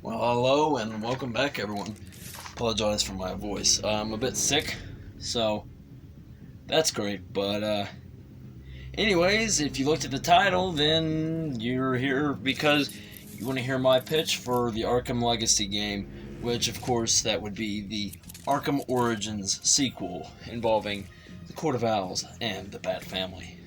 Well, hello and welcome back, everyone. Apologize for my voice. I'm a bit sick, so that's great. But anyways, if you looked at the title, then you're here because you want to hear my pitch for the Arkham Legacy game, which, of course, that would be the Arkham Origins sequel involving the Court of Owls and the Bat Family.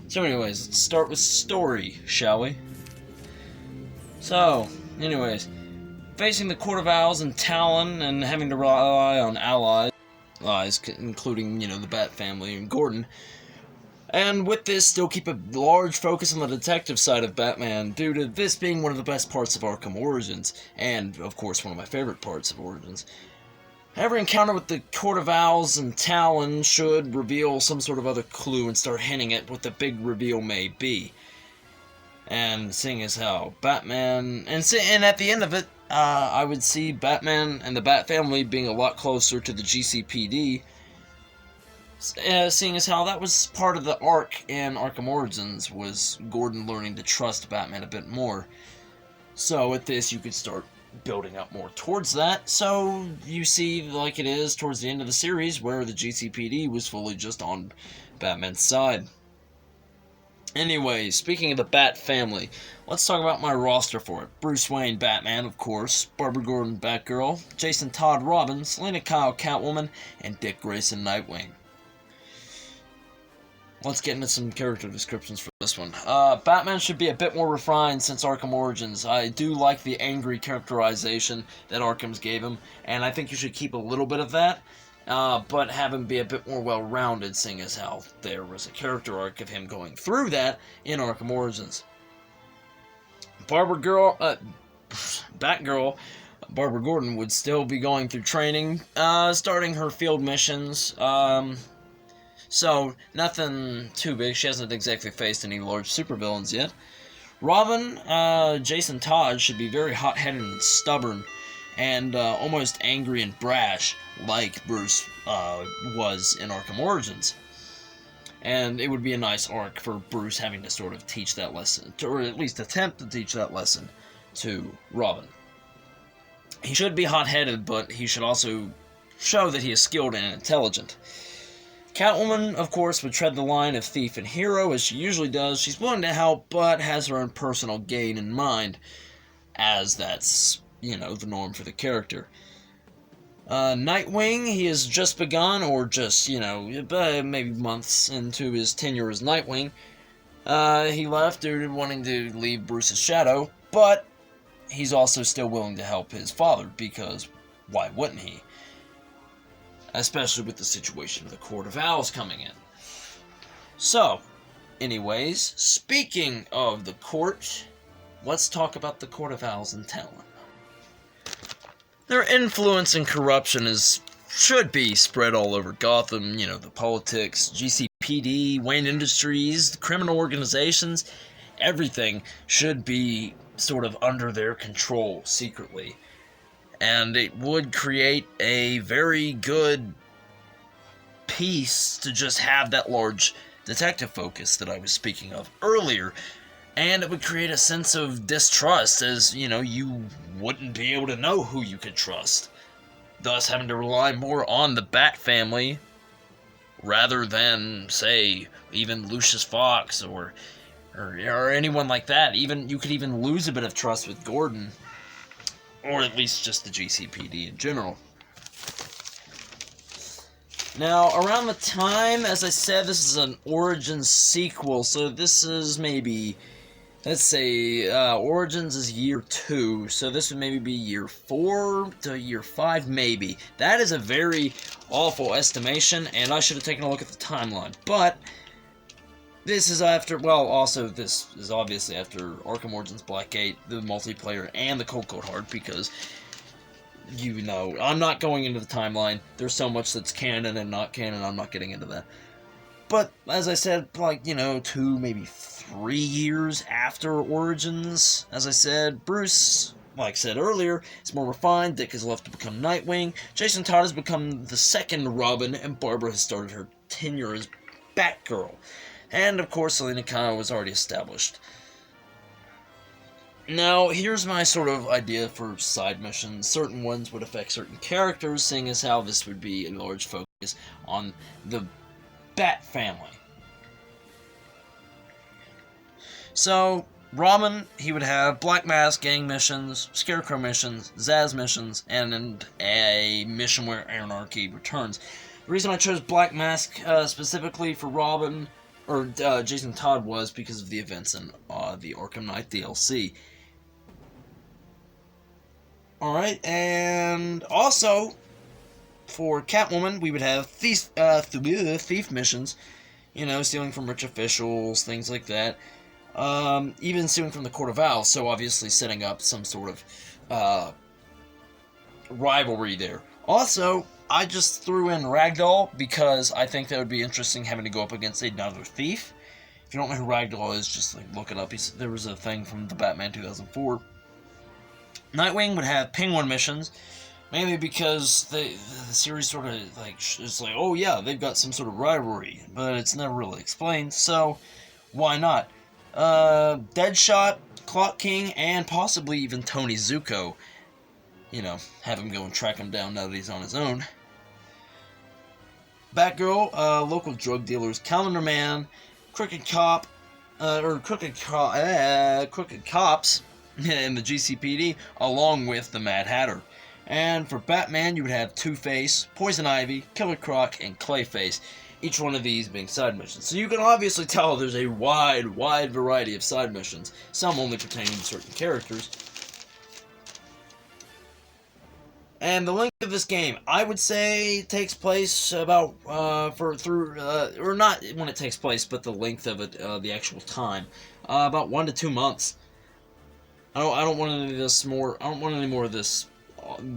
So, anyways, let's start with story, shall we? So, anyways, facing the Court of Owls and Talon and having to rely on allies, including, the Bat Family and Gordon, and with this, still keep a large focus on the detective side of Batman, due to this being one of the best parts of Arkham Origins, and, of course, one of my favorite parts of Origins. Every encounter with the Court of Owls and Talon should reveal some sort of other clue and start hinting at what the big reveal may be. And seeing as how Batman, and at the end of it, I would see Batman and the Bat Family being a lot closer to the GCPD, seeing as how that was part of the arc in Arkham Origins, was Gordon learning to trust Batman a bit more. So with this, you could start building up more towards that, so you see, like it is towards the end of the series, where the GCPD was fully just on Batman's side. Anyway, speaking of the Bat Family, let's talk about my roster for it. Bruce Wayne, Batman, of course, Barbara Gordon, Batgirl, Jason Todd, Robin, Selena Kyle, Catwoman, and Dick Grayson, Nightwing. Let's get into some character descriptions for this one. Batman should be a bit more refined since Arkham Origins. I do like the angry characterization that Arkham's gave him, and I think you should keep a little bit of that. But have him be a bit more well-rounded, seeing as how there was a character arc of him going through that in Arkham Origins. Batgirl, Barbara Gordon, would still be going through training, starting her field missions, so nothing too big. She hasn't exactly faced any large supervillains yet. Robin, Jason Todd, should be very hot-headed and stubborn, and almost angry and brash, like Bruce was in Arkham Origins. And it would be a nice arc for Bruce having to sort of teach that lesson, or at least attempt to teach that lesson to Robin. He should be hot-headed, but he should also show that he is skilled and intelligent. Catwoman, of course, would tread the line of thief and hero, as she usually does. She's willing to help, but has her own personal gain in mind, as that's, the norm for the character. Nightwing, he has just begun, or just, maybe months into his tenure as Nightwing. He left due to wanting to leave Bruce's shadow, but he's also still willing to help his father, because why wouldn't he? Especially with the situation of the Court of Owls coming in. So, anyways, speaking of the court, let's talk about the Court of Owls and Talon. Their influence and corruption should be spread all over Gotham, the politics, GCPD, Wayne Industries, the criminal organizations, everything should be sort of under their control secretly. And it would create a very good piece to just have that large detective focus that I was speaking of earlier. And it would create a sense of distrust, as, you wouldn't be able to know who you could trust. Thus having to rely more on the Bat Family, rather than, say, even Lucius Fox or anyone like that. You could even lose a bit of trust with Gordon, or at least just the GCPD in general. Now, around the time, as I said, this is an Origins sequel, so this is maybe, let's say, Origins is year 2, so this would maybe be year 4 to year 5, maybe. That is a very awful estimation, and I should have taken a look at the timeline. But this is after, this is obviously after Arkham Origins Blackgate, the multiplayer, and the Cold Hard, because, I'm not going into the timeline. There's so much that's canon and not canon, I'm not getting into that. But, as I said, 2, maybe 3 years after Origins, as I said, Bruce, like I said earlier, is more refined. Dick is left to become Nightwing. Jason Todd has become the second Robin, and Barbara has started her tenure as Batgirl. And, of course, Selena Kyle was already established. Now, here's my sort of idea for side missions. Certain ones would affect certain characters, seeing as how this would be a large focus on the Bat family. So, Robin, he would have Black Mask gang missions, Scarecrow missions, Zsasz missions, and a mission where Anarchy returns. The reason I chose Black Mask specifically for Robin, or Jason Todd, was because of the events in the Arkham Knight DLC. Alright, and also, for Catwoman, we would have thief missions, you know, stealing from rich officials, things like that. Even stealing from the Court of Owls, so obviously setting up some sort of rivalry there. Also, I just threw in Ragdoll because I think that would be interesting having to go up against another thief. If you don't know who Ragdoll is, just like look it up. There was a thing from the Batman 2004. Nightwing would have Penguin missions, mainly because the series sort of like it's like, oh yeah, they've got some sort of rivalry, but it's never really explained. So why not? Deadshot, Clock King, and possibly even Tony Zuko. You know, have him go and track him down now that he's on his own. Batgirl, local drug dealers, Calendar Man, Crooked Cop, Crooked Cops in the GCPD, along with the Mad Hatter. And for Batman, you would have Two-Face, Poison Ivy, Killer Croc, and Clayface. Each one of these being side missions. So you can obviously tell there's a wide variety of side missions, some only pertaining to certain characters. And the length of this game, I would say, takes place about, or not when it takes place, but the length of it, the actual time, about 1 to 2 months. I don't want any of this more. I don't want any more of this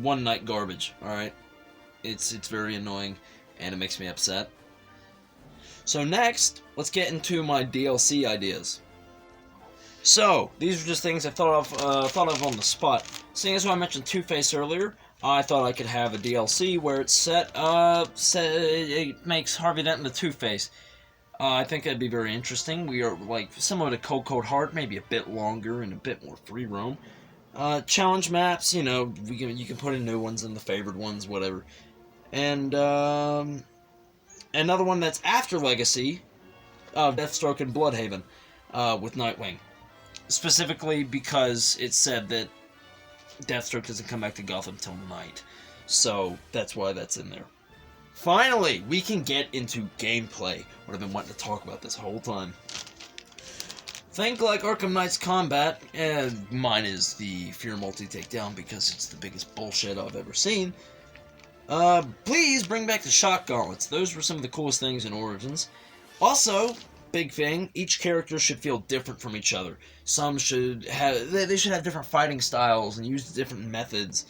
one night garbage. All right, it's very annoying, and it makes me upset. So next, let's get into my DLC ideas. So these are just things I thought of on the spot. Seeing as how I mentioned Two-Face earlier, I thought I could have a DLC where it's it makes Harvey Dent into Two-Face. I think that'd be very interesting. We are like similar to Cold Heart, maybe a bit longer and a bit more free roam. Challenge maps, you know, you can put in new ones and the favored ones, whatever. And another one that's after Legacy, Deathstroke and Bloodhaven, with Nightwing. Specifically because it said that Deathstroke doesn't come back to Gotham till night. So that's why that's in there. Finally, we can get into gameplay. What I've been wanting to talk about this whole time. Think like Arkham Knight's combat, and mine is the Fear multi-takedown because it's the biggest bullshit I've ever seen. Please bring back the shock gauntlets. Those were some of the coolest things in Origins. Also, big thing, each character should feel different from each other. Some should have, they should have different fighting styles and use different methods.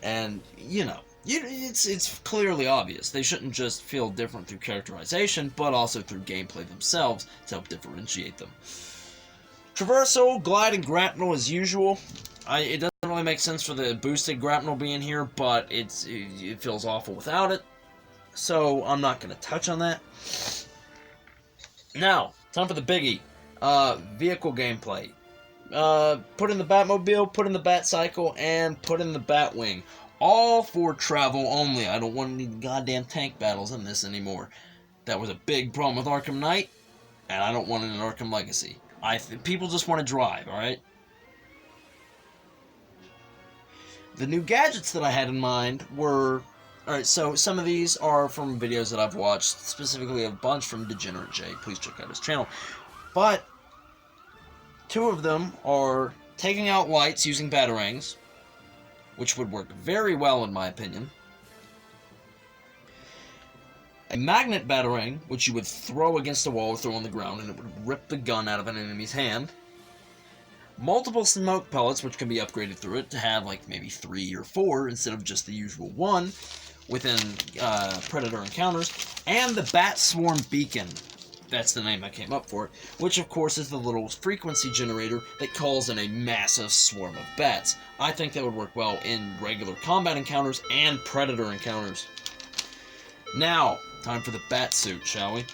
And, you know, it's clearly obvious. They shouldn't just feel different through characterization, but also through gameplay themselves to help differentiate them. Traversal, glide, and grapnel as usual. It doesn't really make sense for the boosted grapnel being here, but it feels awful without it. So I'm not going to touch on that. Now, time for the biggie. Vehicle gameplay. Put in the Batmobile, put in the Batcycle, and put in the Batwing. All for travel only. I don't want any goddamn tank battles in this anymore. That was a big problem with Arkham Knight, and I don't want it in Arkham Legacy. People just want to drive, alright? The new gadgets that I had in mind were... Alright, so some of these are from videos that I've watched, specifically a bunch from Degenerate J. Please check out his channel. But 2 of them are taking out lights using batarangs, which would work very well in my opinion. A magnet batarang, which you would throw against a wall or throw on the ground, and it would rip the gun out of an enemy's hand. Multiple smoke pellets, which can be upgraded through it to have like maybe 3 or 4 instead of just the usual 1 within Predator encounters. And the Bat Swarm Beacon. That's the name I came up for it, which of course is the little frequency generator that calls in a massive swarm of bats. I think that would work well in regular combat encounters and Predator encounters. Now, time for the bat suit, shall we?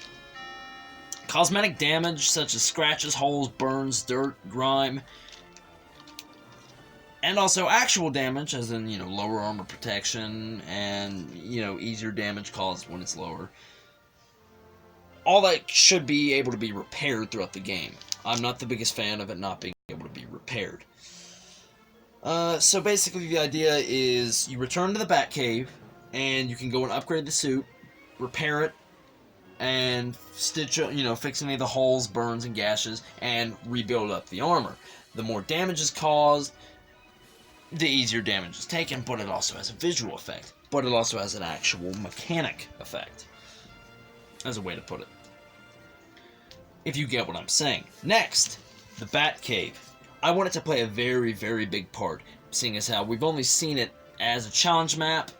Cosmetic damage such as scratches, holes, burns, dirt, grime, And also actual damage, as in, lower armor protection and, easier damage caused when it's lower. All that should be able to be repaired throughout the game. I'm not the biggest fan of it not being able to be repaired. So basically the idea is you return to the Batcave, and you can go and upgrade the suit, repair it, and fix any of the holes, burns, and gashes, and rebuild up the armor. The more damage is caused, the easier damage is taken, but it also has a visual effect. But it also has an actual mechanic effect. As a way to put it. If you get what I'm saying. Next, the Batcave. I want it to play a very, very big part, seeing as how we've only seen it as a challenge map,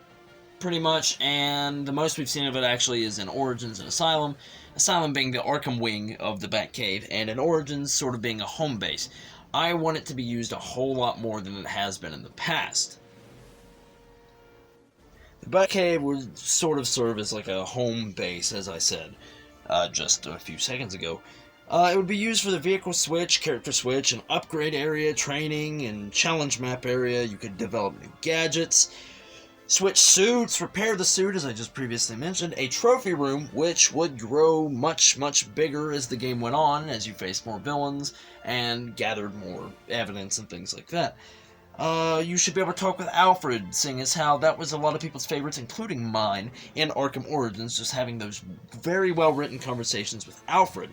pretty much, and the most we've seen of it actually is in Origins and Asylum. Asylum being the Arkham wing of the Batcave, and in Origins sort of being a home base. I want it to be used a whole lot more than it has been in the past. The Batcave would sort of serve as like a home base, as I said just a few seconds ago. It would be used for the vehicle switch, character switch, an upgrade area, training, and challenge map area. You could develop new gadgets, switch suits, repair the suit, as I just previously mentioned, a trophy room, which would grow much, much bigger as the game went on, as you faced more villains, and gathered more evidence and things like that. You should be able to talk with Alfred, seeing as how that was a lot of people's favorites, including mine, in Arkham Origins, just having those very well-written conversations with Alfred.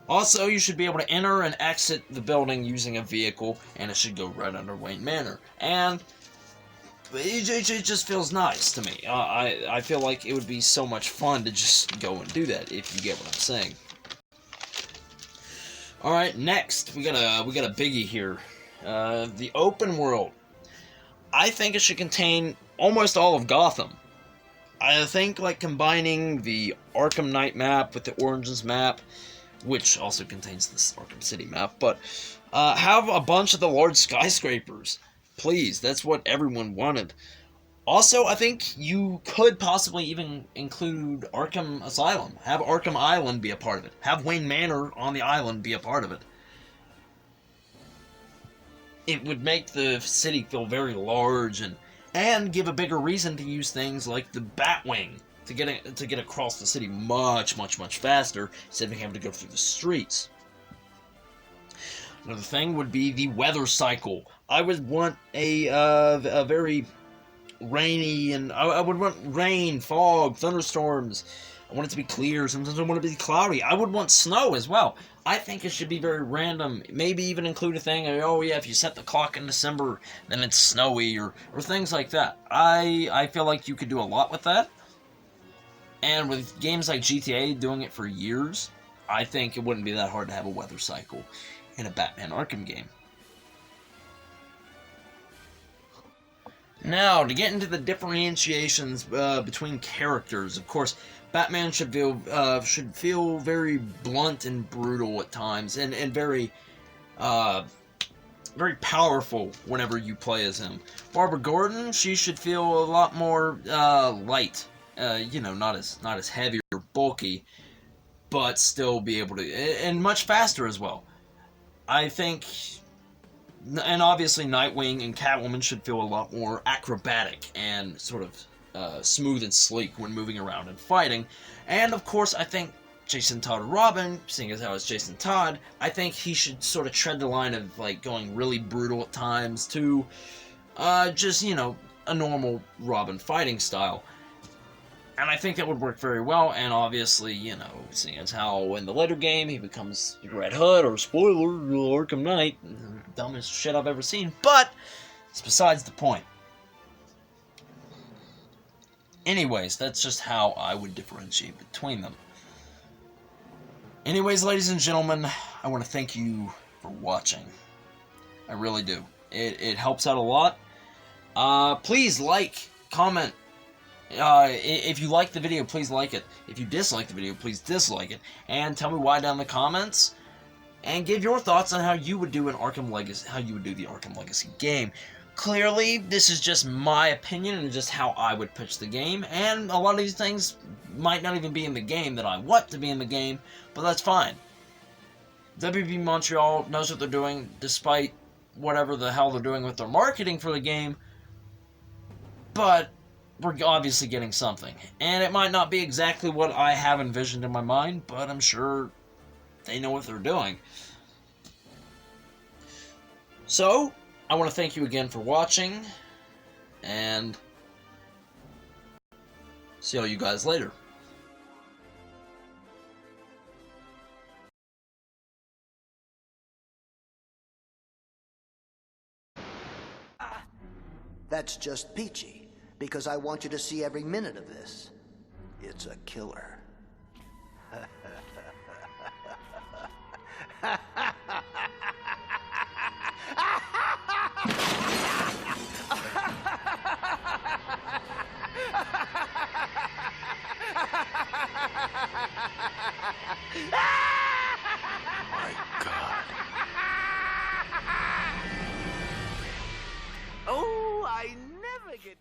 Also, you should be able to enter and exit the building using a vehicle, and it should go right under Wayne Manor. And it just feels nice to me. I feel like it would be so much fun to just go and do that, if you get what I'm saying. Alright, next, we got a biggie here. The open world. I think it should contain almost all of Gotham. I think, like, combining the Arkham Knight map with the Origins map, which also contains this Arkham City map, but have a bunch of the large skyscrapers. Please, that's what everyone wanted. Also, I think you could possibly even include Arkham Asylum. Have Arkham Island be a part of it. Have Wayne Manor on the island be a part of it. It would make the city feel very large and give a bigger reason to use things like the Batwing to get across the city much, much, much faster instead of having to go through the streets. Another thing would be the weather cycle. I would want a very rainy, and I would want rain, fog, thunderstorms. I want it to be clear. Sometimes I want it to be cloudy. I would want snow as well. I think it should be very random. Maybe even include a thing, oh yeah, if you set the clock in December, then it's snowy, or things like that. I feel like you could do a lot with that. And with games like GTA doing it for years, I think it wouldn't be that hard to have a weather cycle in a Batman Arkham game. Now, to get into the differentiations between characters, of course, Batman should feel very blunt and brutal at times, and very very powerful whenever you play as him. Barbara Gordon, she should feel a lot more light, not as heavy or bulky, but still be able to, and much faster as well. I think, and obviously Nightwing and Catwoman should feel a lot more acrobatic and sort of smooth and sleek when moving around and fighting. And of course, I think Jason Todd Robin, seeing as how it's Jason Todd, I think he should sort of tread the line of like going really brutal at times to just, a normal Robin fighting style. And I think that would work very well, and obviously, seeing as how in the later game he becomes Red Hood, or spoiler, Arkham Knight, dumbest shit I've ever seen, but it's besides the point. Anyways, that's just how I would differentiate between them. Anyways, ladies and gentlemen, I want to thank you for watching. I really do. It helps out a lot. Please like, comment. If you like the video, please like it. If you dislike the video, please dislike it. And tell me why down in the comments. And give your thoughts on how you would do the Arkham Legacy game. Clearly, this is just my opinion and just how I would pitch the game. And a lot of these things might not even be in the game that I want to be in the game, but that's fine. WB Montreal knows what they're doing, despite whatever the hell they're doing with their marketing for the game, but we're obviously getting something. And it might not be exactly what I have envisioned in my mind, but I'm sure they know what they're doing. So, I want to thank you again for watching, and see all you guys later. That's just peachy, because I want you to see every minute of this. It's a killer. My God. Oh, I never get...